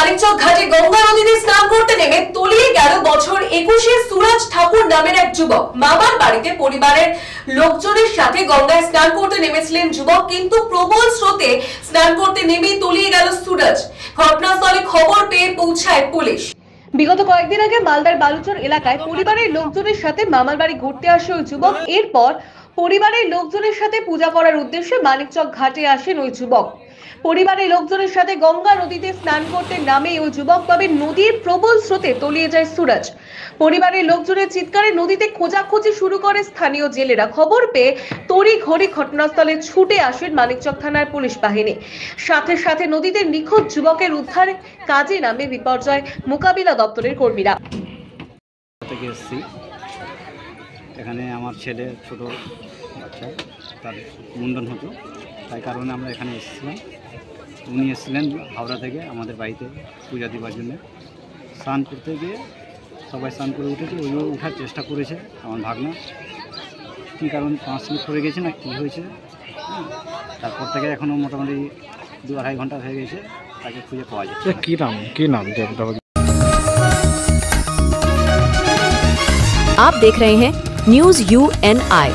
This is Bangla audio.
মানিকচক ঘাটে গঙ্গা নদীতে স্নান করতে নেমে তলিয়ে গেল বছর 21-এর সুরজ ঠাকুর নামের এক যুবক। মামার বাড়িতে পরিবারের লোকজনের সাথে গঙ্গায় স্নান করতে নেমেছিলেন যুবক, কিন্তু প্রবল স্রোতে স্নান করতে নেমে তলিয়ে গেল সুরজ। ঘটনাস্থলে খবর পেয়ে পৌঁছায় পুলিশ। বিগত কয়েকদিন আগে মালদার বালুচর এলাকায় পরিবারের লোকজনের সাথে মামার বাড়ি ঘুরতে আসে ওই যুবক। এরপর পরিবারের লোকজনের সাথে পূজা করার উদ্দেশ্যে মানিকচক ঘাটে আসেন ওই যুবক। পরিবারের লোকজনের সাথে গঙ্গা নদীতে স্নান করতে নামে ওই যুবক, তবে নদীর প্রবল স্রোতে তলিয়ে যায় সুরজ। পরিবারের লোকজনের চিৎকারে নদীতে খোঁজাখুঁজি শুরু করে স্থানীয় জেলেরা। খবর পেয়ে তড়িঘড়ি ঘটনাস্থলে ছুটে আসেন মানিকচক থানার পুলিশ বাহিনী। সাথে সাথে নদীতে নিখোঁজ যুবকের উদ্ধার কাজে নামে বিপর্যয় মোকাবিলা দপ্তরের কর্মীরা। এখানে আমার ছেলে ছোট বাচ্চা, তার মুন্ডন হতো, তাই কারণে আমরা এখানে এসেছিলাম। উনি এসেছিলেন হাওড়া থেকে আমাদের বাড়িতে পূজা দেওয়ার জন্য। স্নান করতে গিয়ে সবাই স্নান করে উঠেছে, ওইও ওঠার চেষ্টা করেছে। আমার ভাগনা কী কারণ পাঁচ মিনিট পড়ে গেছে না কী হয়েছে, তারপর থেকে এখনও মোটামুটি 2-2.5 ঘন্টা হয়ে গেছে, তাকে খুঁজে পাওয়া যাচ্ছে। কী নাম आप देख रहे हैं न्यूज़ UNI।